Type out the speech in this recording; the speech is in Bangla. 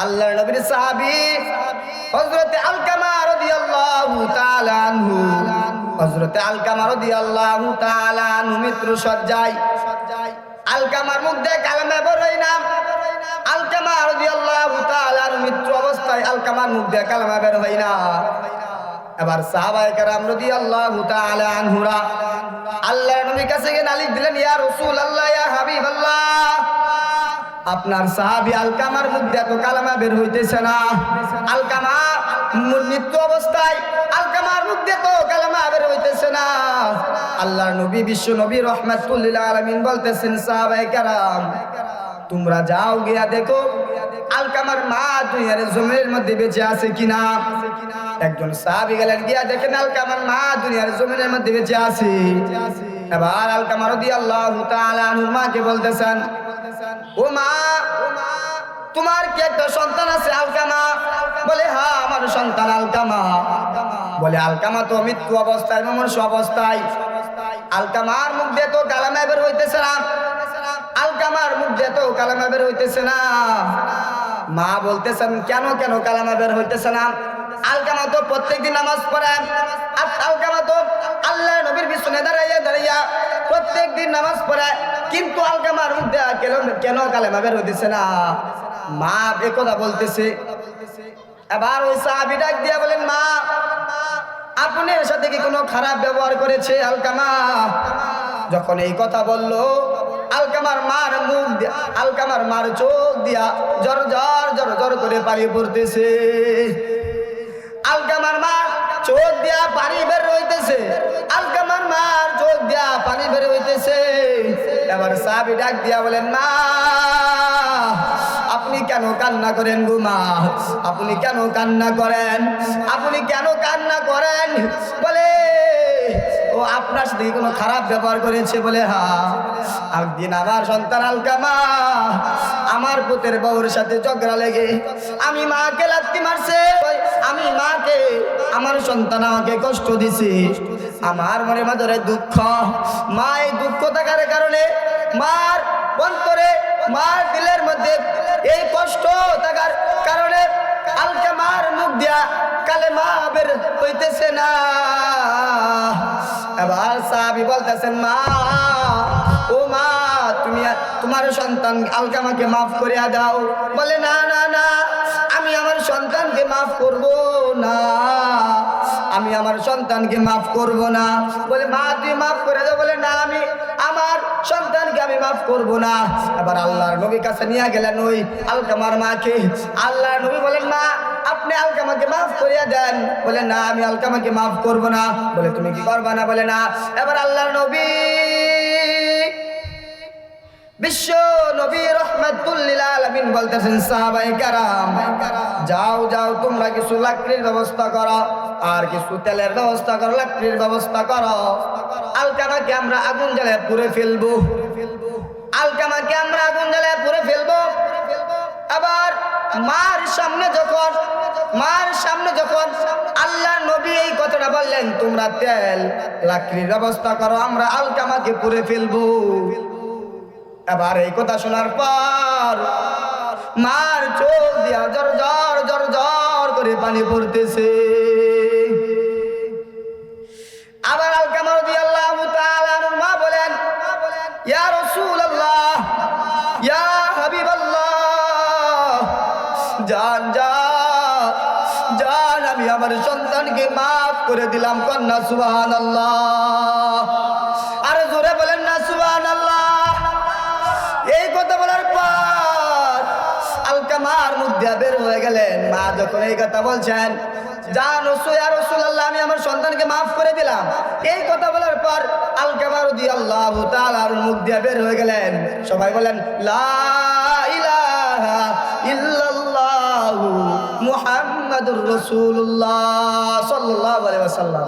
আল্লাহর নবীর সাহাবী হযরত আলকামা রাদিয়াল্লাহু তাআলা আনহু, হযরত আলকামা রাদিয়াল্লাহু তাআলা আনহু মৃত্যু সজ্জায়। আলকামার মুখ দিয়ে কালেমা বের হয় না। আলকামা রাদিয়াল্লাহু তাআলা মৃত্যু অবস্থায় আলকামার মুখ দিয়ে কালেমা বের হয় না। এবার সাহাবায়ে কেরাম রাদিয়াল্লাহু তাআলা আনহুরা আল্লাহর নবীর কাছে গিয়ে নালিশ দিলেন, ইয়া রাসূলুল্লাহ, ইয়া হাবিবাল্লাহ, আপনার সাহাবী আলকামার মুখ দিয়ে তো কালেমা বের হইতেছে না। আলকামা মৃত্যু অবস্থায় আলকামার মুখ দিয়ে তো কালেমা বের হইতেছে না। আল্লাহর নবী বিশ্ব নবী রাহমাতুল লিল আলামিন বলতেছেন, সাহাবায়ে কেরাম তোমরা যাও গিয়া দেখো আলকামার মা দুনিয়ার জমিনের মধ্যে বেঁচে আছে কিনা। একজন সাহাবী গেলেন, গিয়া দেখেন আলকামার মা দুনিয়ার জমিনের মধ্যে বেঁচে আছে। এবার আলকামা রাদিয়াল্লাহু তাআলা আনহু মাকে বলতেছেন, ও মা, তোমার কি একটা সন্তান আছে? আলকামা বলে, হ্যাঁ আমার সন্তান আলকামা। বলে, আলকামা তো মৃত্যু অবস্থায়, মুমূর্ষ অবস্থায়। আলকামার মুখ দিয়ে তো কালেমা বের হইতেছে না। আলকামার মুখ দিয়ে তো কালেমা বের হইতেছে না। মা বলতেছেন, কেন কেন কালেমা বের হইতেছে না? আলকামা তো প্রত্যেকদিন নামাজ পড়ে, আর আলকামা তো আল্লাহর নবীর পিছনে দাঁড়াইয়া দাঁড়াইয়া প্রত্যেকদিন নামাজ পড়ে, কিন্তু আলকামার মুখ দিয়ে কেন কালেমা বের হইতেছে না? মা এ কথা বলতেছে। এবার ওই সাহাবী ডাক দিয়া বলেন, মা, আপনি এর সাথে কি কোনো খারাপ ব্যবহার করেছে আলকামা? যখন এই কথা বললো, আলকামার মার মুখ দিয়া, আলকামার মার চোখ দিয়া জর জর জর জর করে পানি পড়তেছে। আলকামার মা চোখ দিয়া পানি বের হইতেছে। আলকামার মার চোখ দিয়া পানি বের হইতেছে। এবার সাহাবী ডাক দিয়া বলেন, মা, আপনি কেন কান্না করেন গো মা? আপনি কেন কান্না করেন? আপনি কেন কান্না করেন? বলে, ও আপনার সাথে কোনো খারাপ ব্যবহার করেছে? বলে, হ্যাঁ, একদিন আমার সন্তান আলকামা আমার পুতের বউর সাথে ঝগড়া লেগে আমি মাকে লাথি মারছে। আমি মাকে, আমার সন্তান আমাকে কষ্ট দিছে। আমার মনে মাঝে দুঃখ। মা এই দুঃখ থাকার কারণে, মার অন্তরে, মার দিলের মধ্যে এই কষ্ট থাকার কারণে আলকামার মুখ দিয়া কালেমা বের হইতেছে না। এবার সাহাবী বলতেছেন, মা, ও মা, তুমি তোমার সন্তান আলকামাকে মাফ করিয়া দাও। বলে, না না না, আমি আমার সন্তানকে মাফ করব না, আমি আমার সন্তানকে মাফ করব না। বলে, মা তুই মাফ করে দাও। বলে, না, আমি আমার সন্তানকে আমি মাফ করব না। এবার আল্লাহর নবীর কাছে নিয়ে গেলেন ওই আলকামার মাকে। আল্লাহর নবী বলেন, মা, আপনি আলকামাকে মাফ করিয়া দেন। বলে, না, আমি আলকামাকে মাফ করব না। বলে, তুমি কি করবা না? বলে, না। এবার আল্লাহর নবী বিশ্ব নবী রাহমাতুল লিল আলামিন বলতেছেন, সাহাবায়ে কেরাম যাও যাও, তোমরা কিছু লাকড়ির ব্যবস্থা করো, আর কিছু তেলের ব্যবস্থা করো, লাকড়ির ব্যবস্থা করো। আলকামাকে আমরা আগুন জ্বালিয়ে পুড়ে ফেলবো। আলকামাকে আমরা আগুন জ্বালিয়ে পুড়ে ফেলবো। আবার মার সামনে যখন আল্লাহর নবী এই কথাটা বললেন, তোমরা তেল লাকড়ির ব্যবস্থা করো, আমরা আলকামাকে পুড়ে ফেলবো। এবার এই কথা শোনার পর মার চোখ দিয়া জর জর জর জর করে পানি পড়তেছে। আবার আলকামা রাদিয়াল্লাহু তাআলা আনহু মা বলেন, ইয়া রাসূলুল্লাহ, ইয়া হাবিবাল্লাহ, জান জান জান, আমি আমার সন্তানকে মাফ করে দিলাম। কন্যা সুবহানাল্লাহ। আর জোরে বলেন না সুবহানাল্লাহ। এই কথা বলার পর আলকামার মুখ দিয়ে বের হয়ে গেলেন। মা যখন এই কথা বলছেন, জানো ইয়া রাসূলুল্লাহ, আমি আমার সন্তানকে মাফ করে দিলাম, এই কথা বলার পর আলকামা রাদিয়াল্লাহু তাআলা মুখ দিয়ে বের হয়ে গেলেন। সবাই বলেন, লা ইলাহা ইল্লাল্লাহু মুহাম্মাদুর রাসূলুল্লাহ সাল্লাল্লাহু আলাইহি ওয়াসাল্লাম।